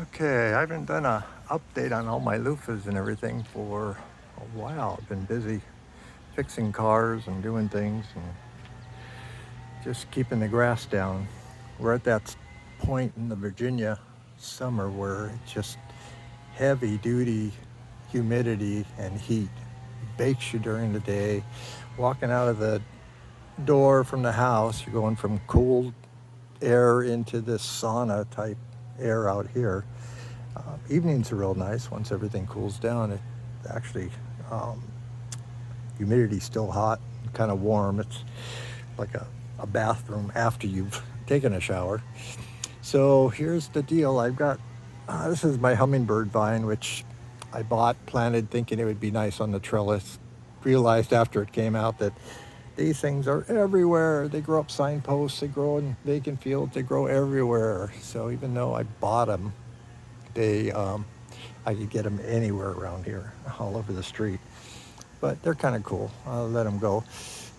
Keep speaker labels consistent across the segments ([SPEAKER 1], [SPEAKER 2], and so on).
[SPEAKER 1] Okay, I haven't done a update on all my loofahs and everything for a while. I've been busy fixing cars and doing things and just keeping the grass down. We're at that point in the Virginia summer where it's just heavy duty humidity and heat. Bakes you during the day. Walking out of the door from the house, you're going from cool air into this sauna type air out here. Evenings are real nice once everything cools down. It actually, um, humidity's still hot, kind of warm. It's like a bathroom after you've taken a shower. So here's the deal. I've got this is my hummingbird vine, which I bought, planted, thinking it would be nice on the trellis. Realized after it came out that these things are everywhere. They grow up signposts, they grow in vacant fields, they grow everywhere. So even though I bought them, they I could get them anywhere around here, all over the street. But they're kind of cool. I'll let them go.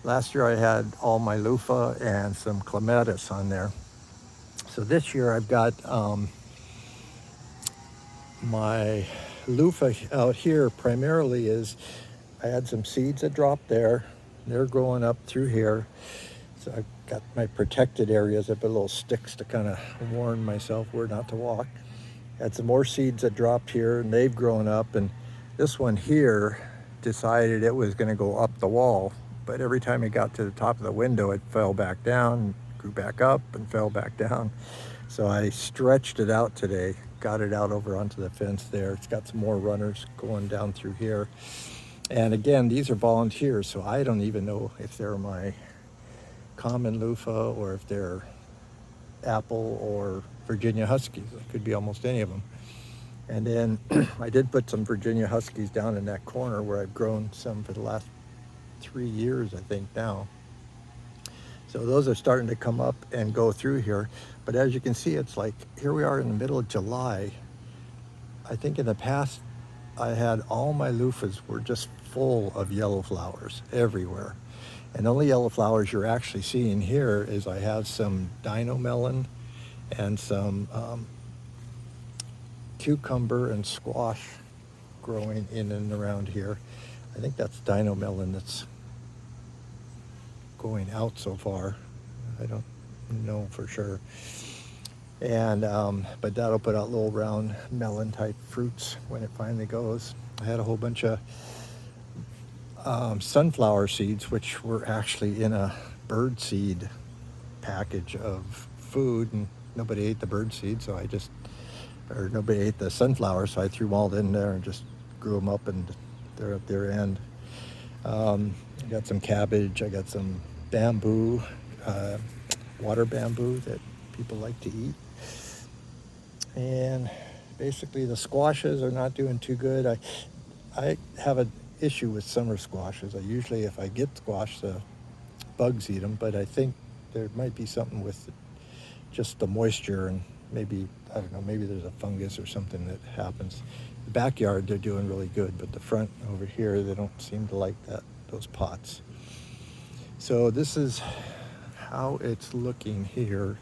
[SPEAKER 1] Last year I had all my luffa and some clematis on there. So this year I've got my loofah out here primarily is I had some seeds that dropped there. They're growing up through here. So I've got my protected areas. I put little sticks to kind of warn myself where not to walk. Had some more seeds that dropped here and they've grown up, and this one here decided it was going to go up the wall, but every time it got to the top of the window it fell back down, grew back up and fell back down. So I stretched it out today, got it out over onto the fence there. It's got some more runners going down through here, and again, these are volunteers, so I don't even know if they're my common loofah or if they're apple or Virginia Huskies. It could be almost any of them. And then I did put some Virginia Huskies down in that corner where I've grown some for the last 3 years, I think now. So those are starting to come up and go through here. But as you can see, it's like here we are in the middle of July. I think in the past I had all my loofahs were just full of yellow flowers everywhere. And the only yellow flowers you're actually seeing here is I have some dino melon and some cucumber and squash growing in and around here. I think that's dino melon that's going out so far. I don't know for sure. And but that'll put out little round melon type fruits when it finally goes. I had a whole bunch of sunflower seeds, which were actually in a bird seed package of food, and nobody ate the bird seed, so or nobody ate the sunflower, so I threw them all in there and just grew them up, and they're at their end. I got some cabbage, I got some bamboo, water bamboo that people like to eat. And basically the squashes are not doing too good. I have an issue with summer squashes. I usually, if I get squash, the bugs eat them, but I think there might be something with just the moisture, and maybe, I don't know, maybe there's a fungus or something that happens. The backyard, they're doing really good, but the front over here, they don't seem to like those pots. So this is how it's looking here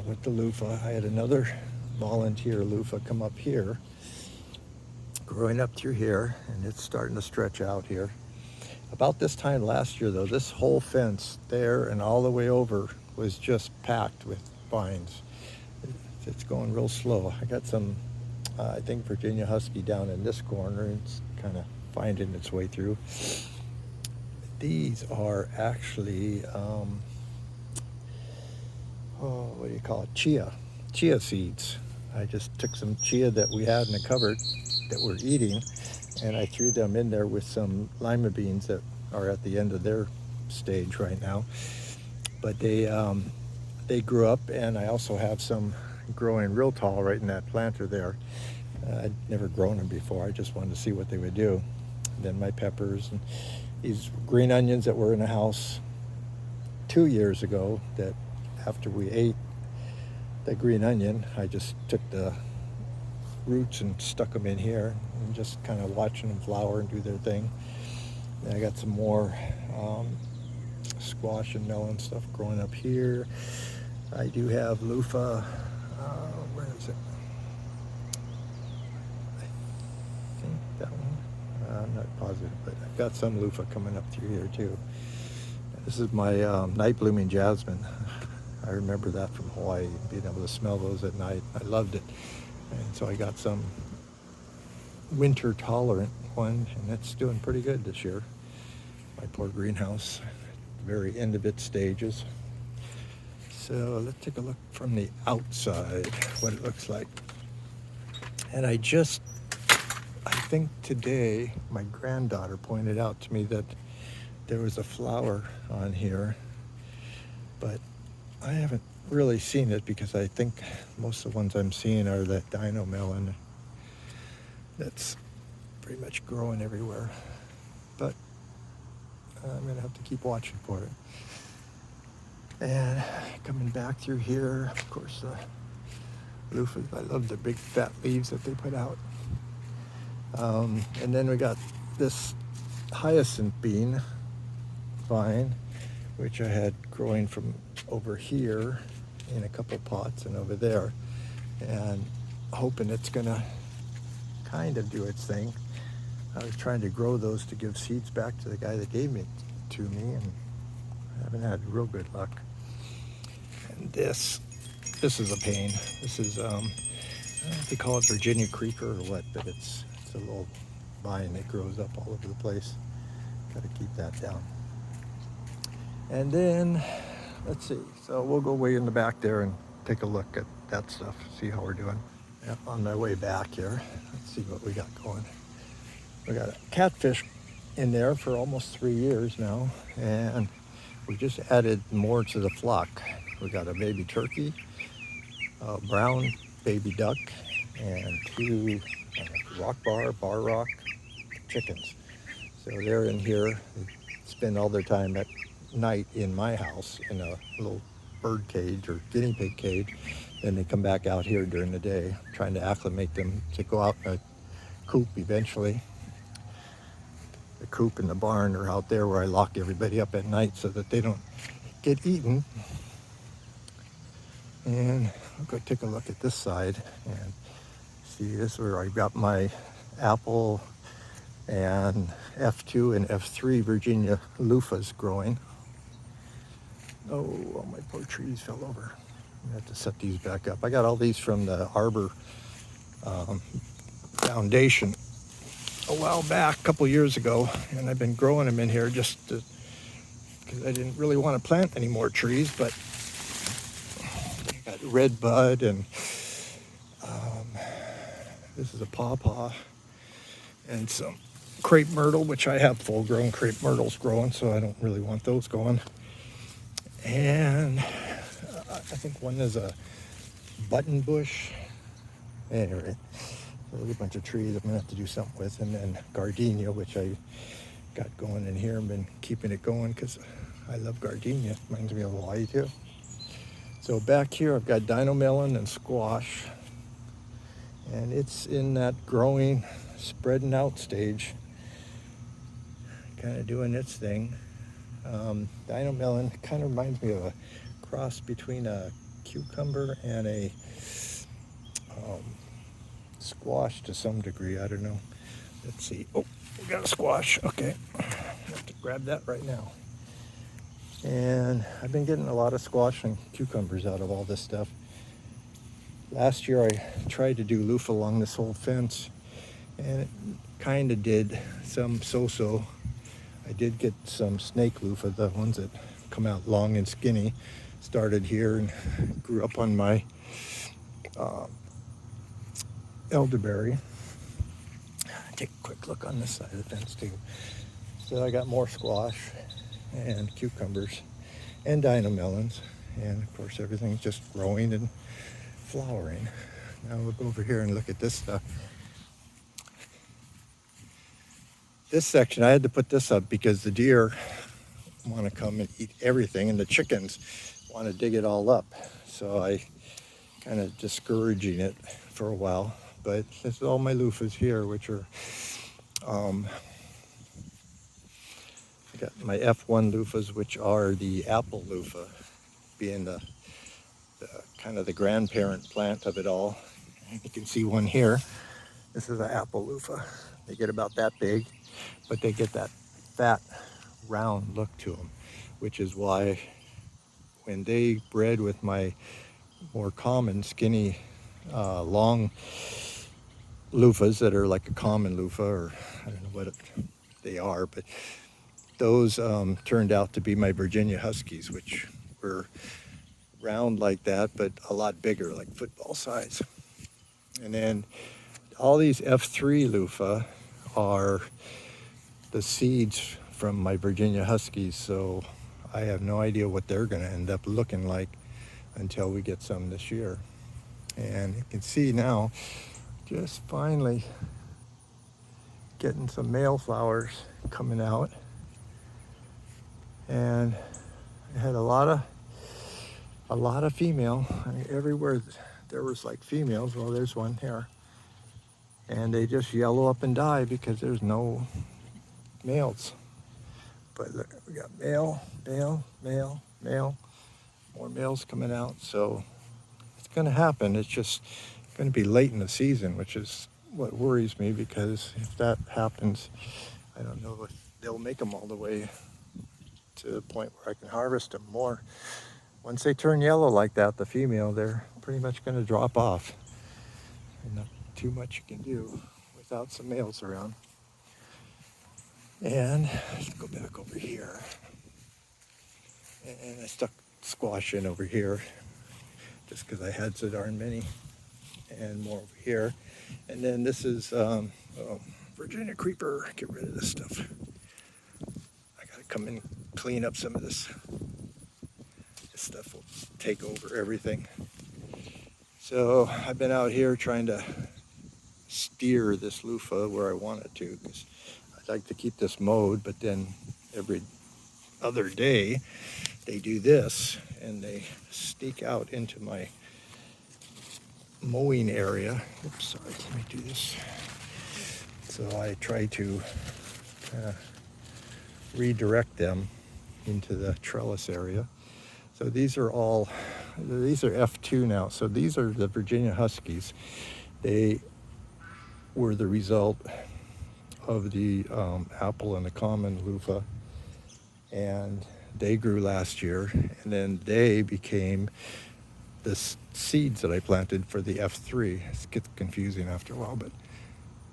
[SPEAKER 1] with the loofah. I had another volunteer loofah come up here, growing up through here, and it's starting to stretch out here. About this time last year, though, this whole fence there and all the way over was just packed with vines. It's going real slow. I got some, I think, Virginia Husky down in this corner. It's kind of finding its way through. These are actually, what do you call it? Chia seeds. I just took some chia that we had in the cupboard that we're eating, and I threw them in there with some lima beans that are at the end of their stage right now. But they grew up, and I also have some growing real tall right in that planter there. I'd never grown them before. I just wanted to see what they would do. And then my peppers and these green onions that were in the house 2 years ago, that after we ate the green onion, I just took the roots and stuck them in here and just kind of watching them flower and do their thing. And I got some more squash and melon stuff growing up here. I do have loofah, where is it? not positive, but I've got some loofah coming up through here too. This is my night blooming jasmine. I remember that from Hawaii, being able to smell those at night. I loved it. And so I got some winter tolerant one, and it's doing pretty good this year. My poor greenhouse, very end of its stages. So let's take a look from the outside, what it looks like. And I think today my granddaughter pointed out to me that there was a flower on here, but I haven't really seen it because I think most of the ones I'm seeing are that dino melon that's pretty much growing everywhere. But I'm gonna have to keep watching for it. And coming back through here, of course, the loofahs. I love the big fat leaves that they put out. And then we got this hyacinth bean vine, which I had growing from over here in a couple pots and over there, and hoping it's gonna kind of do its thing. I was trying to grow those to give seeds back to the guy that gave it to me, and I haven't had real good luck. And this is a pain. This is, I don't know if they call it Virginia creeper or what, but it's a little vine that grows up all over the place. Got to keep that down. And then, let's see. So we'll go way in the back there and take a look at that stuff, see how we're doing. Yeah, on my way back here, let's see what we got going. We got a catfish in there for almost 3 years now, and we just added more to the flock. We got a baby turkey, a brown baby duck, and 2 bar rock chickens. So they're in here. They spend all their time at night in my house in a little bird cage or guinea pig cage. Then they come back out here during the day, trying to acclimate them to go out in a coop eventually. The coop and the barn are out there where I lock everybody up at night so that they don't get eaten. And I'll go take a look at this side and see. This is where I got my apple and F2 and F3 Virginia loofahs growing. Oh, all my poor trees fell over. I have to set these back up. I got all these from the Arbor Foundation a while back, a couple years ago, and I've been growing them in here just because I didn't really want to plant any more trees, but I got red bud, and this is a pawpaw, and some crepe myrtle, which I have full-grown crepe myrtles growing, so I don't really want those going. And I think one is a button bush. Anyway, there's a bunch of trees I'm gonna have to do something with, and then gardenia, which I got going in here and been keeping it going because I love gardenia. Reminds me of Hawaii too. So back here I've got dino melon and squash, and it's in that growing, spreading out stage, kind of doing its thing. Dino melon kind of reminds me of a cross between a cucumber and a squash to some degree. I don't know. Let's see. Oh, we got a squash. Okay. I have to grab that right now. And I've been getting a lot of squash and cucumbers out of all this stuff. Last year I tried to do loofah along this whole fence, and it kind of did some so-so. I did get some snake loofah, the ones that come out long and skinny. Started here and grew up on my elderberry. Take a quick look on this side of the fence too. So I got more squash and cucumbers and dino melons, and of course everything's just growing and flowering. Now we'll go over here and look at this stuff. This section, I had to put this up because the deer want to come and eat everything, and the chickens want to dig it all up. So I kind of discouraging it for a while. But this is all my loofahs here, which are, I got my F1 loofahs, which are the apple loofah, being the kind of the grandparent plant of it all. You can see one here. This is an apple loofah. They get about that big, but they get that fat, round look to them, which is why when they bred with my more common, skinny, long loofahs that are like a common loofah, or I don't know what they are, but those turned out to be my Virginia Huskies, which were round like that, but a lot bigger, like football size. And then all these F3 loofah are the seeds from my Virginia Huskies, so I have no idea what they're going to end up looking like until we get some this year. And you can see now, just finally getting some male flowers coming out. And I had a lot of female. I mean, everywhere there was like females. Well, there's one here. And they just yellow up and die because there's no males. But look, we got male, male, male, male, more males coming out. So it's going to happen. It's just going to be late in the season, which is what worries me, because if that happens, I don't know if they'll make them all the way to the point where I can harvest them more. Once they turn yellow like that, the female, they're pretty much going to drop off. And not too much you can do without some males around. And let's go back over here. And I stuck squash in over here just because I had so darn many, and more over here. And then this is Virginia creeper. Get rid of this stuff. I gotta come and clean up some of this. This stuff will take over everything. So I've been out here trying to steer this loofah where I want it to, because I'd like to keep this mowed, but then every other day they do this and they sneak out into my mowing area. Oops, sorry, let me do this. So I try to redirect them into the trellis area. So these are F2 now. So these are the Virginia Huskies. They were the result of the apple and the common loofah, and they grew last year, and then they became the seeds that I planted for the F3. It gets confusing after a while, but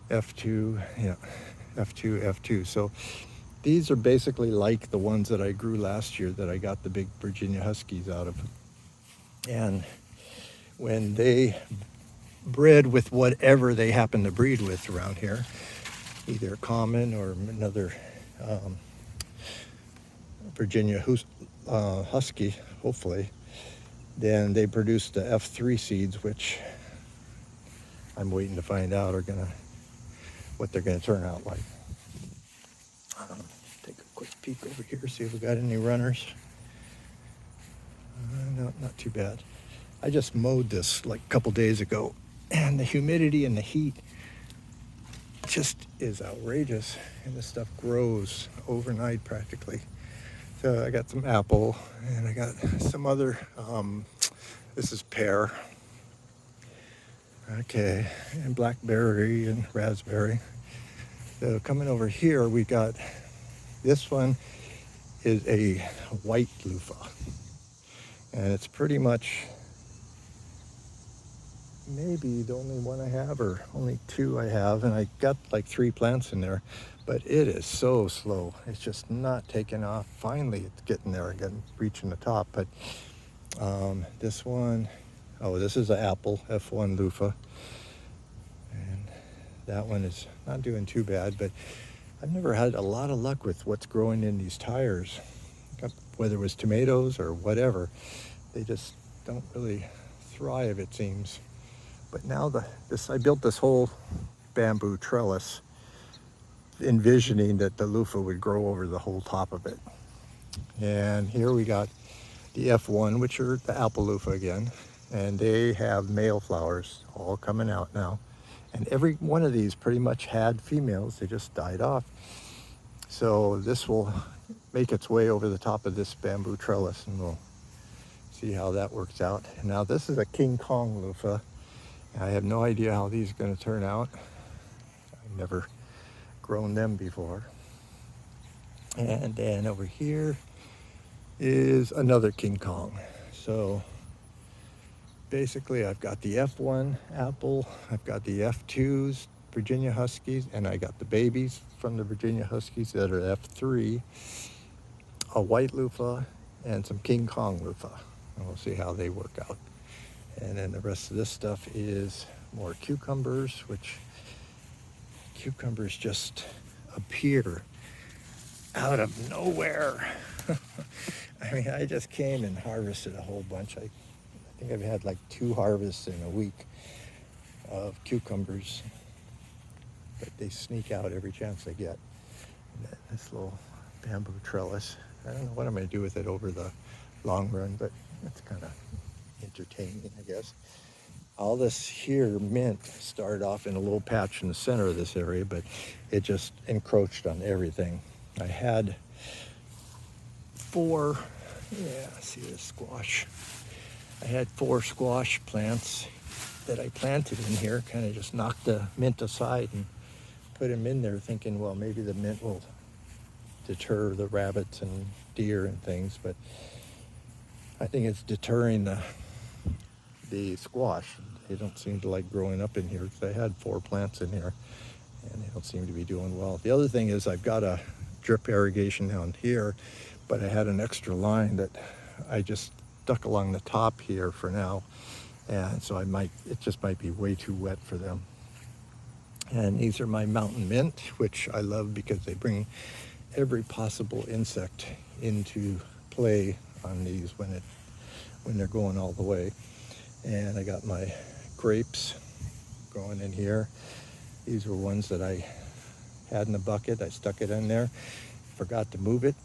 [SPEAKER 1] F2, yeah, F2, F2. So these are basically like the ones that I grew last year that I got the big Virginia Huskies out of. And when they bred with whatever they happen to breed with around here, either common or another Virginia Husky, hopefully, then they produced the F3 seeds, which I'm waiting to find out what they're gonna turn out like. Take a quick peek over here, see if we got any runners. No, not too bad. I just mowed this like a couple days ago, and the humidity and the heat just is outrageous, and this stuff grows overnight practically. So I got some apple, and I got some other, this is pear, okay, and blackberry and raspberry. So coming over here, we got, this one is a white loofah, and it's pretty much maybe the only one I have, or only two I have, and I got like 3 plants in there, but it is so slow. It's just not taking off. Finally, it's getting there again, reaching the top. But this one, this is an apple F1 loofah, and that one is not doing too bad, but I've never had a lot of luck with what's growing in these tires, whether it was tomatoes or whatever. They just don't really thrive, it seems. But now I built this whole bamboo trellis, envisioning that the loofah would grow over the whole top of it. And here we got the F1, which are the apple loofah again, and they have male flowers all coming out now. And every one of these pretty much had females, they just died off. So this will make its way over the top of this bamboo trellis, and we'll see how that works out. And now this is a King Kong loofah. I have no idea how these are going to turn out. never grown them before. And then over here is another King Kong. So basically I've got the F1 apple, I've got the F2s, Virginia Huskies, and I got the babies from the Virginia Huskies that are F3, a white loofah, and some King Kong loofah. And we'll see how they work out. And then the rest of this stuff is more cucumbers, which cucumbers just appear out of nowhere. I mean, I just came and harvested a whole bunch. I think I've had like 2 harvests in a week of cucumbers, but they sneak out every chance they get. And then this little bamboo trellis, I don't know what I'm going to do with it over the long run, but it's kind of entertaining, I guess. All this here mint started off in a little patch in the center of this area, but it just encroached on everything. I had 4, see this squash. I had 4 squash plants that I planted in here, kind of just knocked the mint aside and put them in there thinking, well, maybe the mint will deter the rabbits and deer and things, but I think it's deterring the squash. They don't seem to like growing up in here because I had 4 plants in here and they don't seem to be doing well. The other thing is I've got a drip irrigation down here, but I had an extra line that I just stuck along the top here for now, and so it just might be way too wet for them. And these are my mountain mint, which I love because they bring every possible insect into play on these when they're going all the way. And I got my grapes growing in here. These were ones that I had in a bucket. I stuck it in there, forgot to move it,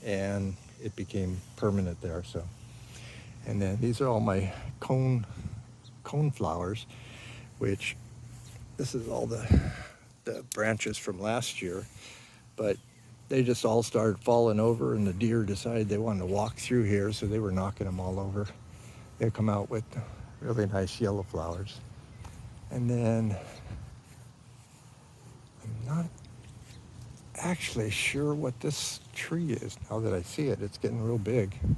[SPEAKER 1] and it became permanent there. So, and then these are all my cone flowers, which this is all the branches from last year, but they just all started falling over, and the deer decided they wanted to walk through here, so they were knocking them all over. They come out with really nice yellow flowers. And then I'm not actually sure what this tree is now that I see it. It's getting real big. I'm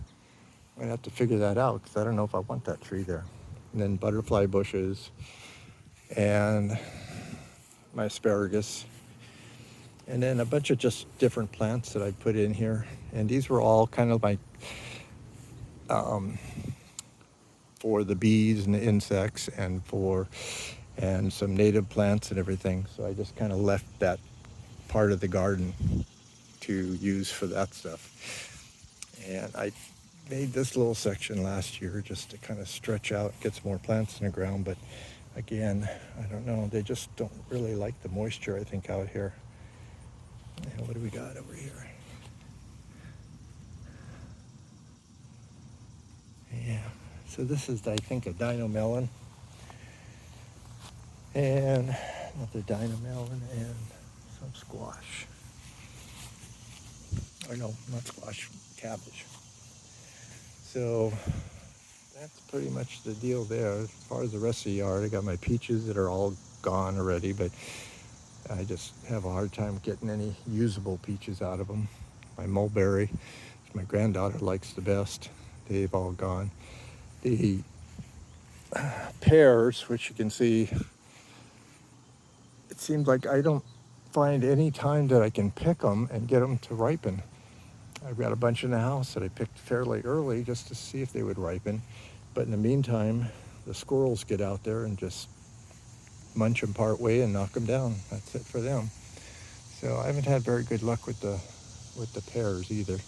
[SPEAKER 1] gonna have to figure that out because I don't know if I want that tree there. And then butterfly bushes and my asparagus. And then a bunch of just different plants that I put in here. And these were all kind of like for the bees and the insects and some native plants and everything. So I just kind of left that part of the garden to use for that stuff. And I made this little section last year just to kind of stretch out, get some more plants in the ground. But again, I don't know, they just don't really like the moisture, I think, out here. And what do we got over here? Yeah, so this is, I think, a dino melon. And another dino melon and some squash. Or no, not squash, cabbage. So that's pretty much the deal there. As far as the rest of the yard, I got my peaches that are all gone already, but I just have a hard time getting any usable peaches out of them. My mulberry, which my granddaughter likes the best, they've all gone. The pears, which you can see, it seems like I don't find any time that I can pick them and get them to ripen. I've got a bunch in the house that I picked fairly early just to see if they would ripen. But in the meantime, the squirrels get out there and just munch them part way and knock them down. That's it for them. So I haven't had very good luck with the pears either.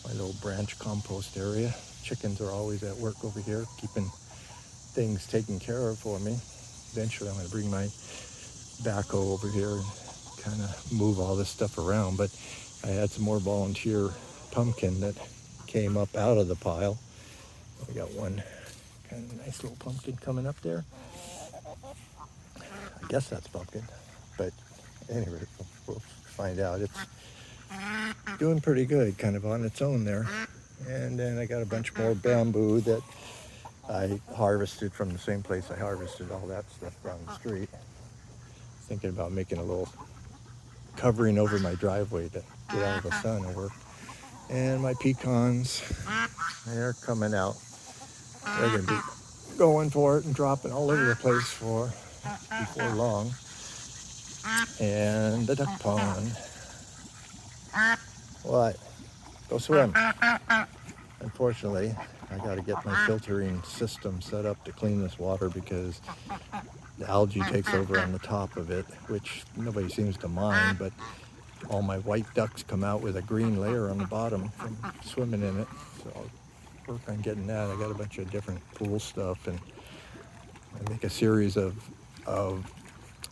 [SPEAKER 1] My little branch compost area. Chickens are always at work over here, keeping things taken care of for me. Eventually I'm going to bring my backhoe over here and kind of move all this stuff around. But I had some more volunteer pumpkin that came up out of the pile. We got one kind of nice little pumpkin coming up there. I guess that's pumpkin, but anyway, we'll find out. It's doing pretty good, kind of on its own there. And then I got a bunch more bamboo that I harvested from the same place I harvested all that stuff down the street. thinking about making a little covering over my driveway to get out of the sun and work. And my pecans, they're coming out. They're going to be going for it and dropping all over the place before long. And the duck pond. What? Go swim. Unfortunately, I got to get my filtering system set up to clean this water because the algae takes over on the top of it, which nobody seems to mind, but all my white ducks come out with a green layer on the bottom from swimming in it. So I'll work on getting that. I got a bunch of different pool stuff, and I make a series of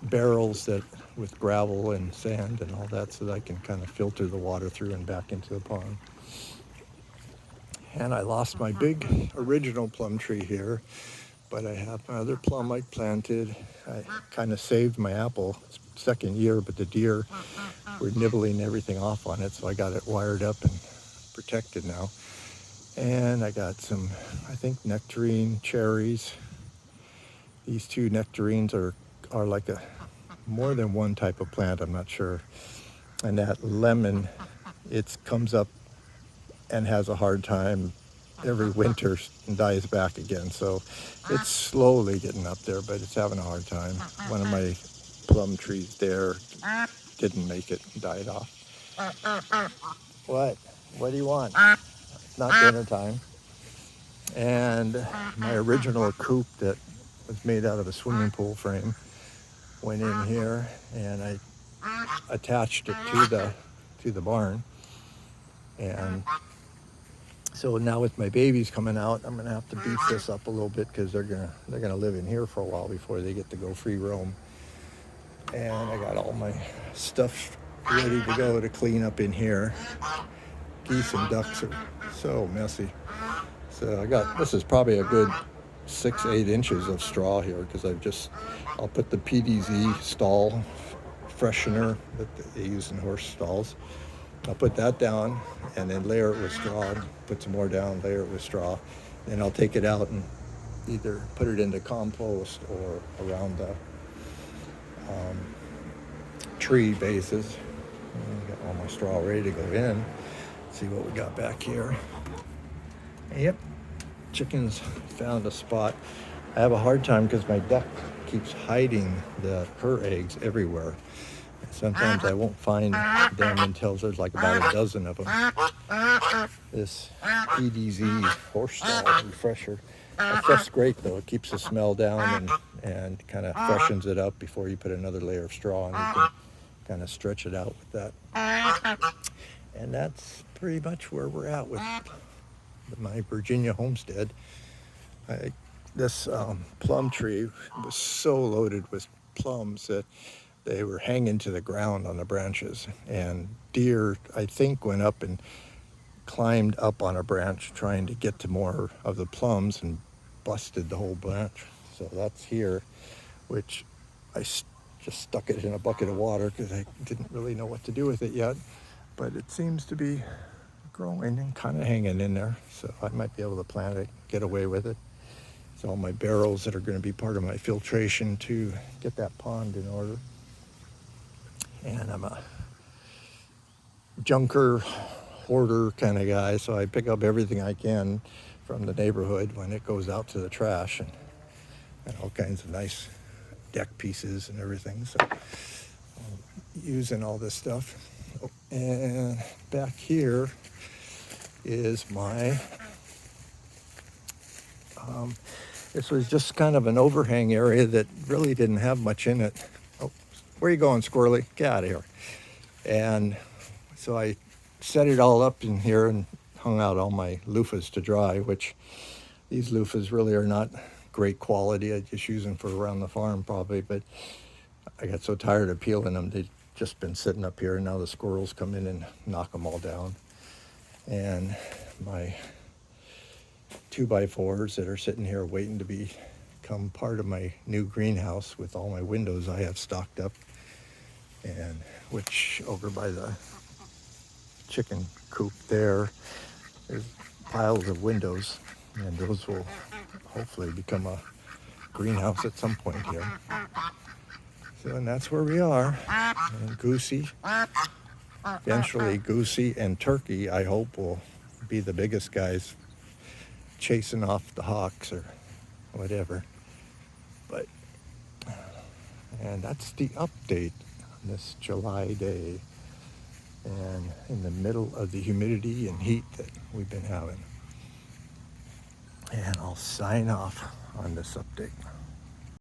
[SPEAKER 1] barrels that with gravel and sand and all that, so that I can kind of filter the water through and back into the pond. And I lost my big original plum tree here, but I have my other plum I planted. I kind of saved my apple second year, but the deer were nibbling everything off on it, so I got it wired up and protected now. And I got some, I think, nectarine cherries. These two nectarines are like a more than one type of plant, I'm not sure. And that lemon, it comes up and has a hard time every winter and dies back again. So it's slowly getting up there, but it's having a hard time. One of my plum trees there didn't make it, died off. What? What do you want? It's not dinner time. And my original coop that was made out of a swimming pool frame went in here, and I attached it to the barn. And so now with my babies coming out, I'm gonna have to beef this up a little bit because they're gonna live in here for a while before they get to go free roam. And I got all my stuff ready to go to clean up in here. Geese and ducks are so messy. So this is probably a good 6-8 inches of straw here because I'll put the PDZ stall freshener that they use in horse stalls. I'll put that down and then layer it with straw, put some more down, layer it with straw. Then I'll take it out and either put it into compost or around the tree bases. Got all my straw ready to go in. See what we got back here. Yep, chickens found a spot. I have a hard time because my duck keeps hiding her eggs everywhere. Sometimes I won't find them until there's like about a dozen of them. This PDZ horse stall refresher. That stuff's great though. It keeps the smell down and kind of freshens it up before you put another layer of straw on. You can kind of stretch it out with that. And that's pretty much where we're at with my Virginia homestead. This plum tree was so loaded with plums that they were hanging to the ground on the branches, and deer, I think, went up and climbed up on a branch trying to get to more of the plums and busted the whole branch. So that's here, which I just stuck it in a bucket of water because I didn't really know what to do with it yet, but it seems to be growing and kind of hanging in there, so I might be able to plant it, get away with it. It's all my barrels that are going to be part of my filtration to get that pond in order. And I'm a junker, hoarder kind of guy, so I pick up everything I can from the neighborhood when it goes out to the trash, and all kinds of nice deck pieces and everything. So I'm using all this stuff. And back here is my, this was just kind of an overhang area that really didn't have much in it. Oh, where are you going, squirrely? Get out of here. And so I set it all up in here and hung out all my loofahs to dry, which these loofahs really are not great quality. I just use them for around the farm probably, but I got so tired of peeling them. They've just been sitting up here, and now the squirrels come in and knock them all down. And my 2x4s that are sitting here waiting to become part of my new greenhouse with all my windows I have stocked up, and which over by the chicken coop there's piles of windows, and those will hopefully become a greenhouse at some point here. So, and that's where we are. And Goosey, eventually Goosey and Turkey, I hope, will be the biggest guys chasing off the hawks or whatever. But, and that's the update on this July day, and in the middle of the humidity and heat that we've been having. And I'll sign off on this update.